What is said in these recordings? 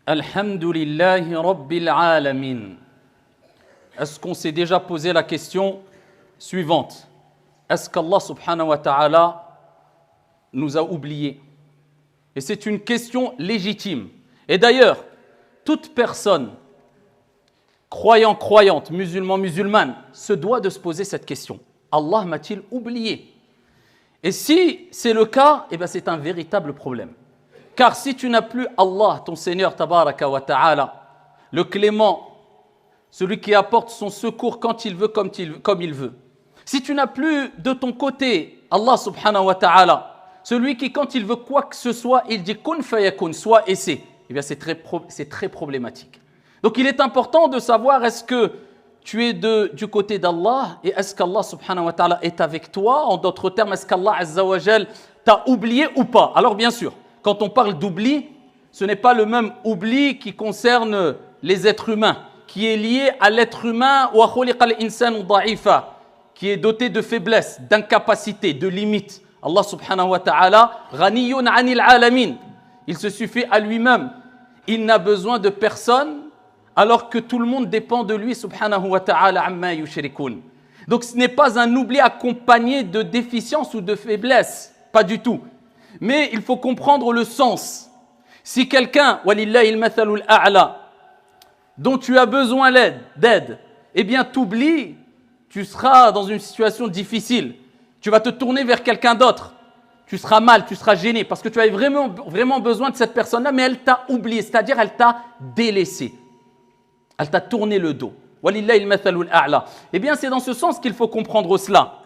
Alhamdulillahi Rabbil Alamin. Est-ce qu'on s'est déjà posé la question suivante? Est-ce qu'Allah subhanahu wa ta'ala nous a oubliés? Et c'est une question légitime. Et d'ailleurs, toute personne, croyant, croyante, musulman, musulmane, se doit de se poser cette question. Allah m'a-t-il oublié? Et si c'est le cas, eh bien c'est un véritable problème. Car si tu n'as plus Allah, ton Seigneur, tabaraka wa ta'ala, le clément, celui qui apporte son secours quand il veut, comme il veut. Si tu n'as plus de ton côté Allah subhanahu wa ta'ala, celui qui quand il veut quoi que ce soit, il dit kun fayakun, soit et c'est, eh bien c'est très problématique. Donc il est important de savoir est-ce que tu es du côté d'Allah et est-ce qu'Allah subhanahu wa ta'ala est avec toi? En d'autres termes, est-ce qu'Allah azza wa jal t'a oublié ou pas? Alors bien sûr, quand on parle d'oubli, ce n'est pas le même oubli qui concerne les êtres humains, qui est lié à l'être humain, qui est doté de faiblesse, d'incapacité, de limites. Allah subhanahu wa ta'ala, ghaniyun anil alamin. Il se suffit à lui-même. Il n'a besoin de personne, alors que tout le monde dépend de lui, subhanahu wa ta'ala, amma yushrikun. Donc ce n'est pas un oubli accompagné de déficience ou de faiblesse, pas du tout. Mais il faut comprendre le sens. Si quelqu'un, walillahi al-mathalul a'la, dont tu as besoin d'aide, eh bien t'oublies, tu seras dans une situation difficile. Tu vas te tourner vers quelqu'un d'autre. Tu seras mal, tu seras gêné parce que tu as vraiment besoin de cette personne-là, mais elle t'a oublié, c'est-à-dire elle t'a délaissé. Elle t'a tourné le dos. Walillahi al-mathalul a'la. Eh bien c'est dans ce sens qu'il faut comprendre cela.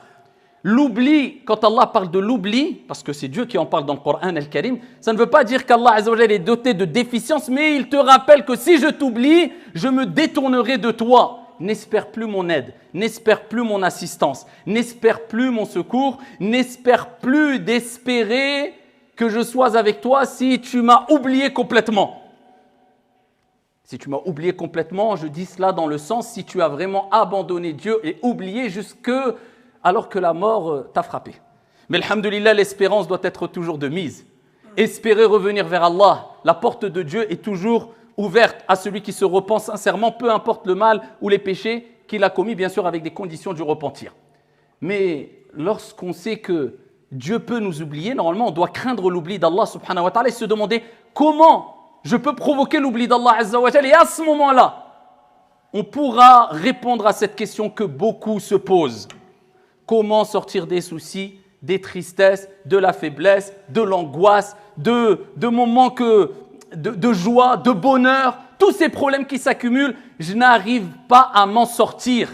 L'oubli, quand Allah parle de l'oubli, parce que c'est Dieu qui en parle dans le Coran al-Karim, ça ne veut pas dire qu'Allah azza wa jalla est doté de déficience, mais il te rappelle que si je t'oublie, je me détournerai de toi. N'espère plus mon aide, n'espère plus mon assistance, n'espère plus mon secours, n'espère plus d'espérer que je sois avec toi si tu m'as oublié complètement. Si tu m'as oublié complètement, je dis cela dans le sens si tu as vraiment abandonné Dieu et oublié alors que la mort t'a frappé. Mais alhamdoulilah, l'espérance doit être toujours de mise. Espérer revenir vers Allah. La porte de Dieu est toujours ouverte à celui qui se repent sincèrement, peu importe le mal ou les péchés qu'il a commis, bien sûr avec des conditions du repentir. Mais lorsqu'on sait que Dieu peut nous oublier, normalement on doit craindre l'oubli d'Allah subhanahu wa ta'ala et se demander comment je peux provoquer l'oubli d'Allah azza wa jalla. Et à ce moment-là, on pourra répondre à cette question que beaucoup se posent. Comment sortir des soucis, des tristesses, de la faiblesse, de l'angoisse, de moments de joie, de bonheur, tous ces problèmes qui s'accumulent, je n'arrive pas à m'en sortir.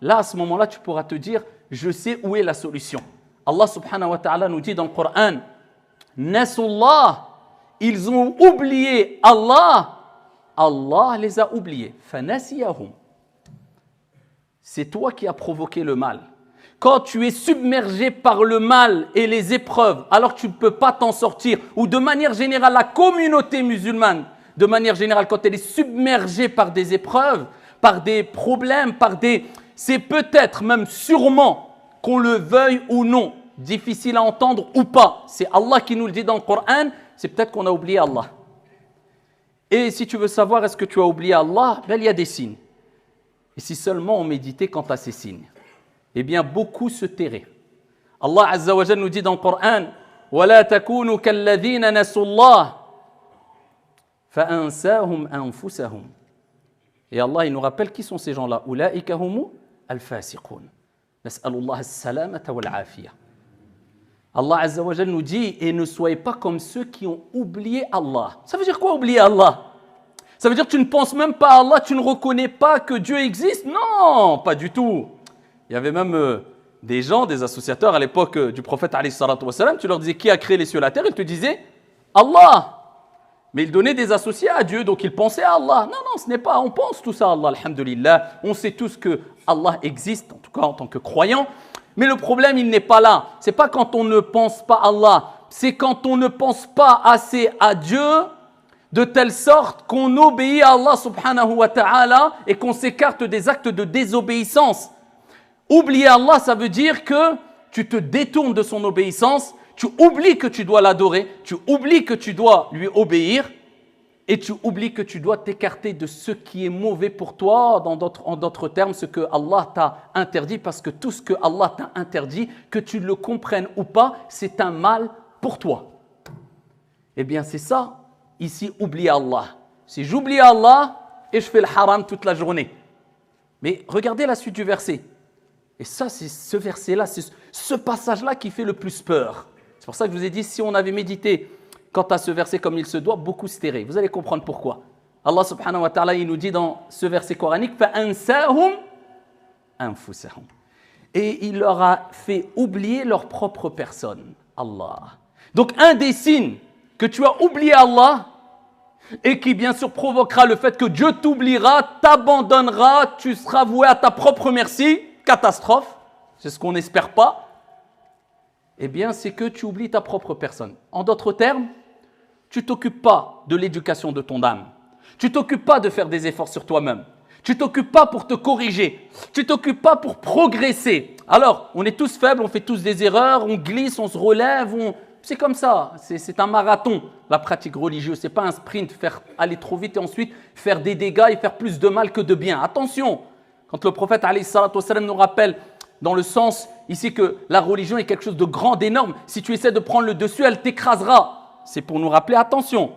Là, à ce moment-là, tu pourras te dire, je sais où est la solution. Allah subhanahu wa ta'ala nous dit dans le Coran, Nasullah, ils ont oublié Allah, Allah les a oubliés. Fanasiyahum. C'est toi qui as provoqué le mal. Quand tu es submergé par le mal et les épreuves, alors que tu ne peux pas t'en sortir, ou de manière générale, la communauté musulmane, de manière générale, quand elle est submergée par des épreuves, par des problèmes, c'est peut-être même sûrement, qu'on le veuille ou non, difficile à entendre ou pas. C'est Allah qui nous le dit dans le Coran, c'est peut-être qu'on a oublié Allah. Et si tu veux savoir est-ce que tu as oublié Allah, ben, il y a des signes. Et si seulement on méditait quant à ces signes, eh bien, beaucoup se tairaient. Allah Azza wa Jalla nous dit dans le Coran وَلَا تَكُونُوا كَالَّذِينَ نَسُوا اللَّهَ فَأَنْسَاهُمْ أَنفُسَهُمْ. Et Allah, il nous rappelle qui sont ces gens-là. أُولَٰئِكَ هُمُ الْفَاسِقُونَ. نَسْأَلُ اللَّهَ السَّلَامَةَ وَالْعَافِيَةَ. Allah Azza wa Jalla nous dit et ne soyez pas comme ceux qui ont oublié Allah. Ça veut dire quoi oublier Allah? Ça veut dire que tu ne penses même pas à Allah, tu ne reconnais pas que Dieu existe? Non, pas du tout. Il y avait même des gens, des associateurs à l'époque du prophète alayhi salatu wa salam, tu leur disais qui a créé les cieux et la terre, ils te disaient Allah. Mais ils donnaient des associés à Dieu, donc ils pensaient à Allah. Non, non, ce n'est pas, on pense tout ça à Allah, alhamdulillah. On sait tous que Allah existe, en tout cas en tant que croyant. Mais le problème, il n'est pas là. Ce n'est pas quand on ne pense pas à Allah, c'est quand on ne pense pas assez à Dieu, de telle sorte qu'on obéit à Allah subhanahu wa ta'ala et qu'on s'écarte des actes de désobéissance. Oublier Allah, ça veut dire que tu te détournes de son obéissance, tu oublies que tu dois l'adorer, tu oublies que tu dois lui obéir et tu oublies que tu dois t'écarter de ce qui est mauvais pour toi, en d'autres termes, ce que Allah t'a interdit, parce que tout ce que Allah t'a interdit, que tu le comprennes ou pas, c'est un mal pour toi. Eh bien, c'est ça, ici, oublier Allah. Si j'oublie Allah et je fais le haram toute la journée. Mais regardez la suite du verset. Et ça, c'est ce verset-là, c'est ce passage-là qui fait le plus peur. C'est pour ça que je vous ai dit, si on avait médité quant à ce verset comme il se doit, beaucoup se tairait. Vous allez comprendre pourquoi. Allah subhanahu wa ta'ala, il nous dit dans ce verset coranique, فَأَنْسَاهُمْ أَنفُسَهُمْ. Et il leur a fait oublier leur propre personne. Allah. Donc un des signes que tu as oublié Allah, et qui bien sûr provoquera le fait que Dieu t'oubliera, t'abandonnera, tu seras voué à ta propre merci, catastrophe, c'est ce qu'on n'espère pas, eh bien c'est que tu oublies ta propre personne. En d'autres termes, tu ne t'occupes pas de l'éducation de ton âme, tu ne t'occupes pas de faire des efforts sur toi-même, tu ne t'occupes pas pour te corriger, tu ne t'occupes pas pour progresser. Alors, on est tous faibles, on fait tous des erreurs, on glisse, on se relève, c'est comme ça, c'est un marathon, la pratique religieuse. Ce n'est pas un sprint, faire aller trop vite et ensuite faire des dégâts et faire plus de mal que de bien. Attention, quand le prophète alayhi salatu wassalam nous rappelle dans le sens ici que la religion est quelque chose de grand, d'énorme, si tu essaies de prendre le dessus, elle t'écrasera. C'est pour nous rappeler, attention,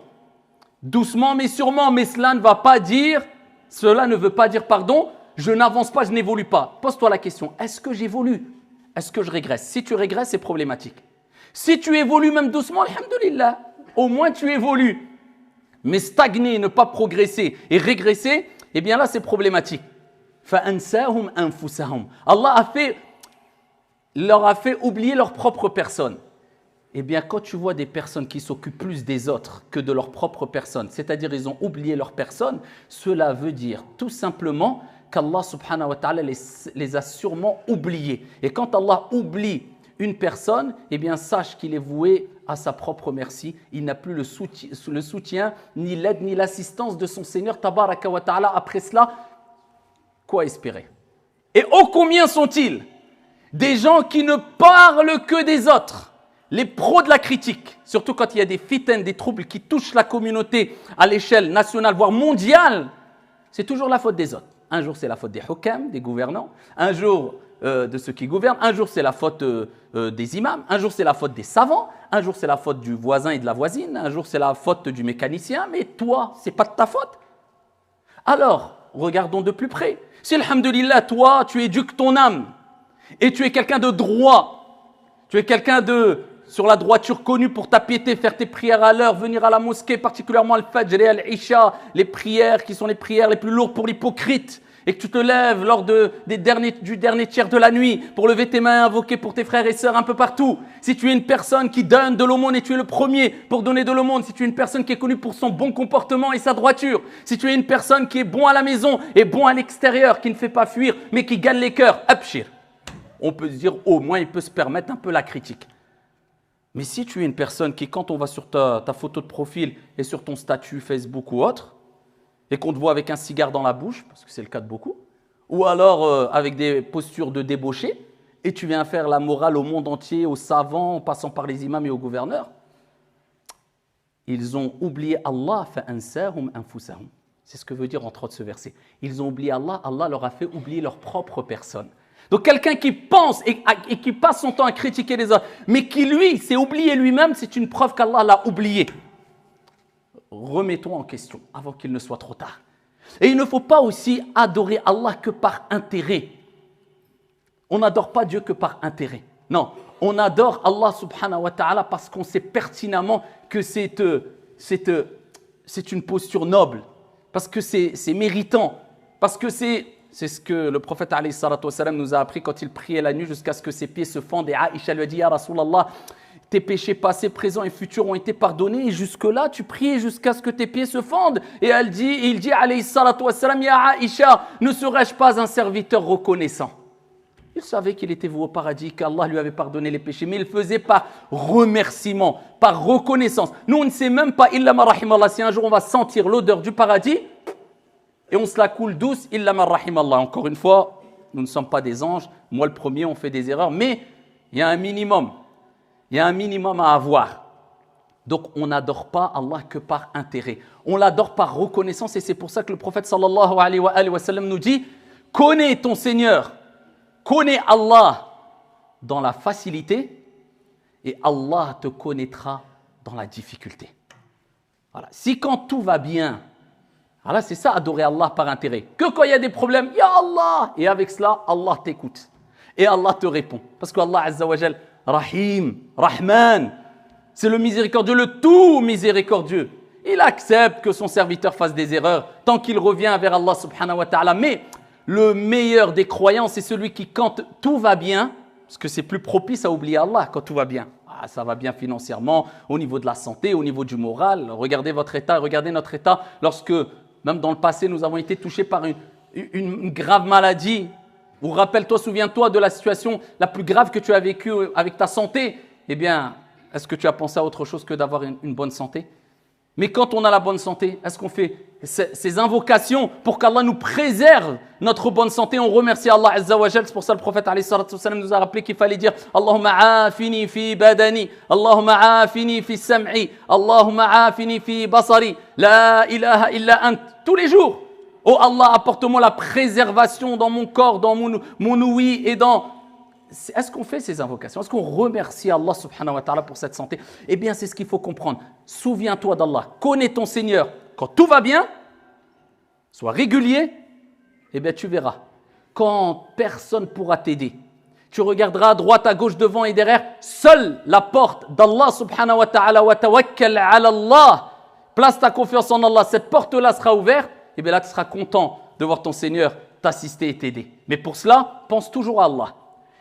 doucement mais sûrement, mais cela ne veut pas dire, pardon, je n'avance pas, je n'évolue pas. Pose-toi la question, est-ce que j'évolue? Est-ce que je régresse? Si tu régresses, c'est problématique. Si tu évolues même doucement, alhamdoulilah, au moins tu évolues. Mais stagner, ne pas progresser et régresser, eh bien là c'est problématique. فَأَنْسَاهُمْ أَنفُسَهُمْ. Allah leur a fait oublier leur propre personne. Eh bien quand tu vois des personnes qui s'occupent plus des autres que de leur propre personne, c'est-à-dire ils ont oublié leur personne, cela veut dire tout simplement qu'Allah subhanahu wa ta'ala les a sûrement oubliés. Et quand Allah oublie une personne, eh bien sache qu'il est voué à sa propre merci. Il n'a plus le soutien, ni l'aide, ni l'assistance de son Seigneur tabaraka wa ta'ala. Après cela, quoi espérer? Et ô combien sont-ils des gens qui ne parlent que des autres, les pros de la critique, surtout quand il y a des fitnes, des troubles qui touchent la communauté à l'échelle nationale, voire mondiale, c'est toujours la faute des autres. Un jour c'est la faute des hukam, des gouvernants, un jour de ceux qui gouvernent, un jour c'est la faute des imams, un jour c'est la faute des savants, un jour c'est la faute du voisin et de la voisine, un jour c'est la faute du mécanicien, mais toi, c'est pas de ta faute. Alors, regardons de plus près. Si, alhamdoulilah, toi, tu éduques ton âme et tu es quelqu'un de droit, tu es quelqu'un sur la droiture connu pour ta piété, faire tes prières à l'heure, venir à la mosquée, particulièrement al-Fajr et al-Isha, les prières qui sont les prières les plus lourdes pour l'hypocrite, et que tu te lèves lors du dernier tiers de la nuit pour lever tes mains et invoquer pour tes frères et sœurs un peu partout. Si tu es une personne qui donne de l'aumône et tu es le premier pour donner de l'aumône, si tu es une personne qui est connue pour son bon comportement et sa droiture, si tu es une personne qui est bon à la maison et bon à l'extérieur, qui ne fait pas fuir mais qui gagne les cœurs, abshir. On peut se dire au moins il peut se permettre un peu la critique. Mais si tu es une personne qui, quand on va sur ta photo de profil et sur ton statut Facebook ou autre, et qu'on te voit avec un cigare dans la bouche, parce que c'est le cas de beaucoup, ou alors avec des postures de débauché, et tu viens faire la morale au monde entier, aux savants, en passant par les imams et aux gouverneurs, ils ont oublié Allah, فَأَنْسَاهُمْ أَنفُسَهُمْ. C'est ce que veut dire entre autres ce verset. Ils ont oublié Allah, Allah leur a fait oublier leur propre personne. Donc quelqu'un qui pense et qui passe son temps à critiquer les autres, mais qui lui s'est oublié lui-même, c'est une preuve qu'Allah l'a oublié. Remettons en question avant qu'il ne soit trop tard. Et il ne faut pas aussi adorer Allah que par intérêt. On n'adore pas Dieu que par intérêt. Non, on adore Allah subhanahu wa ta'ala parce qu'on sait pertinemment que c'est une posture noble, parce que c'est méritant, parce que c'est ce que le prophète alayhi salatu wassalam nous a appris quand il priait la nuit jusqu'à ce que ses pieds se fendent. Et Aïcha lui a dit, Ya Rasulallah, tes péchés passés, présents et futurs ont été pardonnés. Et jusque-là, tu priais jusqu'à ce que tes pieds se fendent. Et il dit, alayhi salatu wassalam, Ya Aïcha, ne serais-je pas un serviteur reconnaissant? Il savait qu'il était voué au paradis, qu'Allah lui avait pardonné les péchés, mais il faisait par remerciement, par reconnaissance. Nous, on ne sait même pas, illa ma rahimallah, si un jour on va sentir l'odeur du paradis, et on se la coule douce, illa ma rahimallah. Encore une fois, nous ne sommes pas des anges, moi le premier, on fait des erreurs, mais il y a un minimum. Il y a un minimum à avoir. Donc on n'adore pas Allah que par intérêt. On l'adore par reconnaissance et c'est pour ça que le prophète sallallahu alayhi wa sallam nous dit « Connais ton Seigneur, connais Allah dans la facilité et Allah te connaîtra dans la difficulté. » Voilà. Si quand tout va bien, voilà, c'est ça adorer Allah par intérêt. Que quand il y a des problèmes, « Ya Allah » et avec cela, Allah t'écoute et Allah te répond. Parce qu'Allah Azza wa Jal, Rahim, Rahman, c'est le miséricordieux, le tout miséricordieux. Il accepte que son serviteur fasse des erreurs tant qu'il revient vers Allah subhanahu wa ta'ala. Mais le meilleur des croyants, c'est celui qui, quand tout va bien, parce que c'est plus propice à oublier Allah quand tout va bien. Ah, ça va bien financièrement, au niveau de la santé, au niveau du moral. Regardez votre état, regardez notre état. Lorsque, même dans le passé, nous avons été touchés par une grave maladie. Ou rappelle-toi, souviens-toi de la situation la plus grave que tu as vécue avec ta santé. Eh bien, est-ce que tu as pensé à autre chose que d'avoir une bonne santé? Mais quand on a la bonne santé, est-ce qu'on fait ces invocations pour qu'Allah nous préserve notre bonne santé? On remercie Allah Azza wa Jal. C'est pour ça que le prophète alayhi salatu wassalam nous a rappelé qu'il fallait dire Allahumma afini fi badani, Allahumma afini fi sam'i, Allahumma afini fi basari, la ilaha illa ant. Tous les jours. Oh Allah, apporte-moi la préservation dans mon corps, dans mon ouïe et dans... Est-ce qu'on fait ces invocations? Est-ce qu'on remercie Allah subhanahu wa ta'ala pour cette santé? Eh bien, c'est ce qu'il faut comprendre. Souviens-toi d'Allah. Connais ton Seigneur. Quand tout va bien, sois régulier, eh bien, tu verras. Quand personne ne pourra t'aider, tu regarderas à droite, à gauche, devant et derrière, seule la porte d'Allah subhanahu wa ta'ala wa tawakkal ala Allah. Place ta confiance en Allah. Cette porte-là sera ouverte. Eh bien, là, tu seras content de voir ton Seigneur t'assister et t'aider. Mais pour cela, pense toujours à Allah.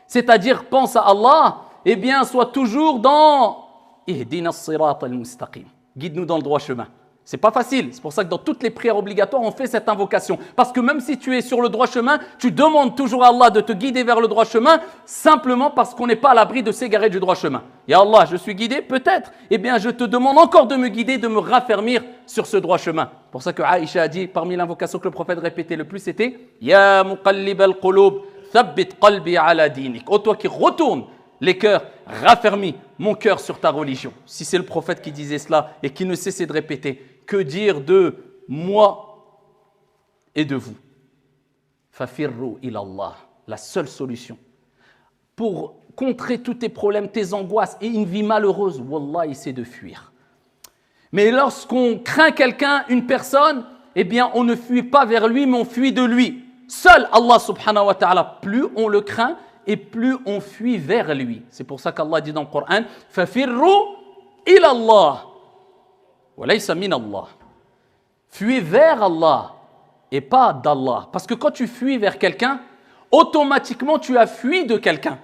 C'est-à-dire, pense à Allah, eh bien, sois toujours dans Ihdina as-sirat al-mustaqim. Guide-nous dans le droit chemin. C'est pas facile. C'est pour ça que dans toutes les prières obligatoires, on fait cette invocation. Parce que même si tu es sur le droit chemin, tu demandes toujours à Allah de te guider vers le droit chemin, simplement parce qu'on n'est pas à l'abri de s'égarer du droit chemin. Ya Allah, je suis guidé? Peut-être. Eh bien, je te demande encore de me guider, de me raffermir sur ce droit chemin. C'est pour ça que Aïcha a dit, parmi l'invocation que le prophète répétait le plus, c'était Ya muqallib al-qulub, thabbit qalbi ala dinik. Oh, toi qui retournes les cœurs, raffermis mon cœur sur ta religion. Si c'est le prophète qui disait cela et qui ne cessait de répéter, que dire de moi et de vous? Fafirru ilallah, la seule solution pour contrer tous tes problèmes, tes angoisses et une vie malheureuse, wallahi, c'est de fuir. Mais lorsqu'on craint quelqu'un, une personne, eh bien on ne fuit pas vers lui, mais on fuit de lui. Seul Allah subhanahu wa ta'ala, plus on le craint et plus on fuit vers lui. C'est pour ça qu'Allah dit dans le Coran Fafirru ilallah wa laysa min Allah. Fuis vers Allah et pas d'Allah. Parce que quand tu fuis vers quelqu'un, automatiquement tu as fui de quelqu'un.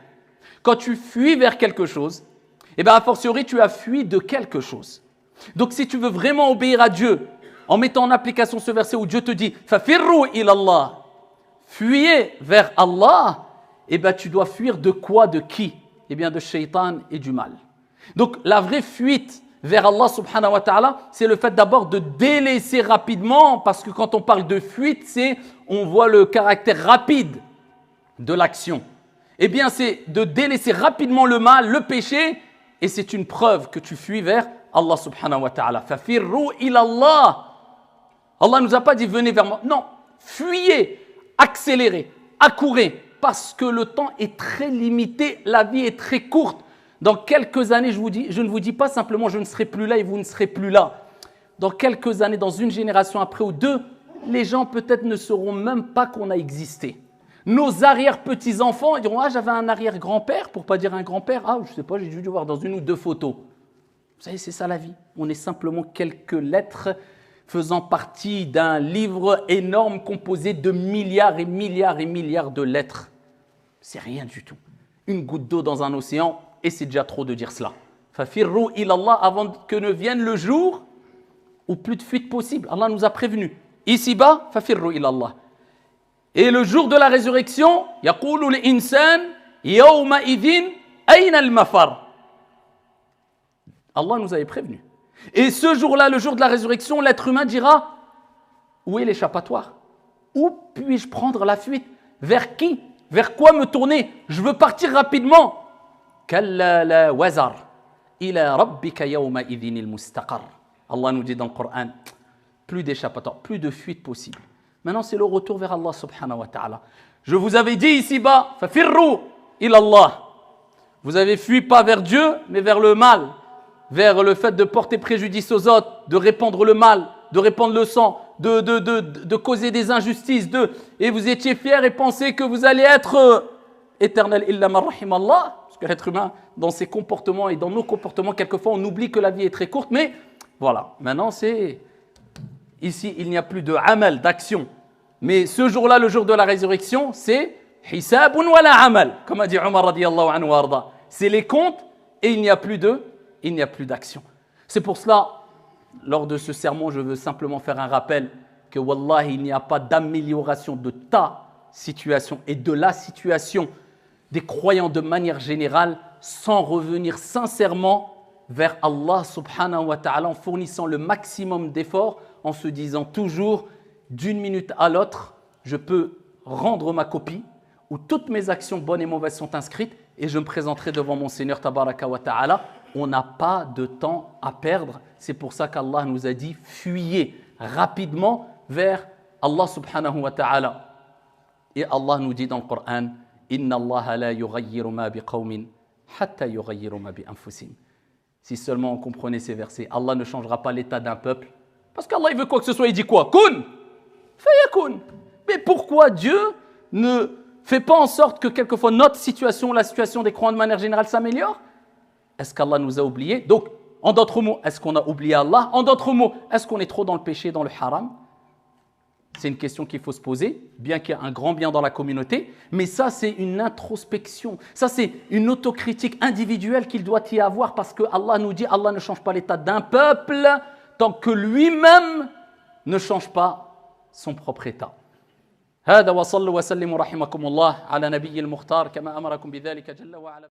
Quand tu fuis vers quelque chose, eh bien a fortiori tu as fui de quelque chose. Donc si tu veux vraiment obéir à Dieu, en mettant en application ce verset où Dieu te dit Fafirru ilallah, fuyez vers Allah, eh bien tu dois fuir de quoi, de qui? Eh bien de shaitan et du mal. Donc la vraie fuite vers Allah subhanahu wa ta'ala, c'est le fait d'abord de délaisser rapidement, parce que quand on parle de fuite, on voit le caractère rapide de l'action. Eh bien c'est de délaisser rapidement le mal, le péché, et c'est une preuve que tu fuis vers Allah subhanahu wa ta'ala. Fafirru ilallah. Allah ne nous a pas dit venez vers moi. Non, fuyez, accélérez, accourez, parce que le temps est très limité, la vie est très courte. Dans quelques années, je ne vous dis pas simplement je ne serai plus là et vous ne serez plus là. Dans quelques années, dans une génération après ou deux, les gens peut-être ne sauront même pas qu'on a existé. Nos arrière-petits-enfants diront « Ah, j'avais un arrière-grand-père », pour ne pas dire un grand-père. « Ah, je ne sais pas, j'ai dû voir dans une ou deux photos. » Vous savez, c'est ça la vie. On est simplement quelques lettres faisant partie d'un livre énorme composé de milliards et milliards et milliards de lettres. C'est rien du tout. Une goutte d'eau dans un océan, et c'est déjà trop de dire cela. Fafirru ilallah, avant que ne vienne le jour où plus de fuite possible. Allah nous a prévenus. Ici-bas, fafirru ilallah. Et le jour de la résurrection, yaqulu l'insan yawma idhin ayna al-mafar. Allah nous avait prévenus. Et ce jour-là, le jour de la résurrection, l'être humain dira où est l'échappatoire? Où puis-je prendre la fuite? Vers qui? Vers quoi me tourner? Je veux partir rapidement. Kalla la wazar. إلى ربك يومئذ المستقر. Allah nous dit dans le Coran, plus d'échappatoire, plus de fuite possible. Maintenant, c'est le retour vers Allah subhanahu wa ta'ala. Je vous avais dit ici-bas, fafirru ila Allah. Vous avez fui pas vers Dieu, mais vers le mal, vers le fait de porter préjudice aux autres, de répandre le mal, de répandre le sang, de causer des injustices, et vous étiez fiers et pensez que vous allez être éternel illa man rahim Allah, parce que l'être humain, dans ses comportements et dans nos comportements, quelquefois on oublie que la vie est très courte, mais voilà, maintenant c'est, ici il n'y a plus de amal, d'action, mais ce jour-là, le jour de la résurrection, c'est hisabun wala amal, comme a dit Omar radiyallahu anhu warda, c'est les comptes et il n'y a plus d'action. C'est pour cela, lors de ce sermon, je veux simplement faire un rappel que wallahi, il n'y a pas d'amélioration de ta situation et de la situation des croyants de manière générale sans revenir sincèrement vers Allah subhanahu wa ta'ala en fournissant le maximum d'efforts, en se disant toujours d'une minute à l'autre, je peux rendre ma copie où toutes mes actions bonnes et mauvaises sont inscrites et je me présenterai devant mon Seigneur tabaraka wa ta'ala. On n'a pas de temps à perdre. C'est pour ça qu'Allah nous a dit fuyez rapidement vers Allah subhanahu wa ta'ala. Et Allah nous dit dans le Coran, Inna Allah la yughayyiru ma biqawmin hatta yughayyiru ma bi anfusihim. Si seulement on comprenait ces versets, Allah ne changera pas l'état d'un peuple. Parce qu'Allah il veut quoi que ce soit, il dit quoi? Kun fayakun. Mais pourquoi Dieu ne fait pas en sorte que quelquefois notre situation, la situation des croyants de manière générale s'améliore? Est-ce qu'Allah nous a oubliés? Donc, en d'autres mots, est-ce qu'on a oublié Allah? En d'autres mots, est-ce qu'on est trop dans le péché, dans le haram? C'est une question qu'il faut se poser, bien qu'il y ait un grand bien dans la communauté, mais ça, c'est une introspection. Ça, c'est une autocritique individuelle qu'il doit y avoir, parce que Allah nous dit, Allah ne change pas l'état d'un peuple tant que lui-même ne change pas son propre état. هذا وصلوا وسلموا رحمكم الله على نبي المختار كما أمركم بذلك جل وعلا.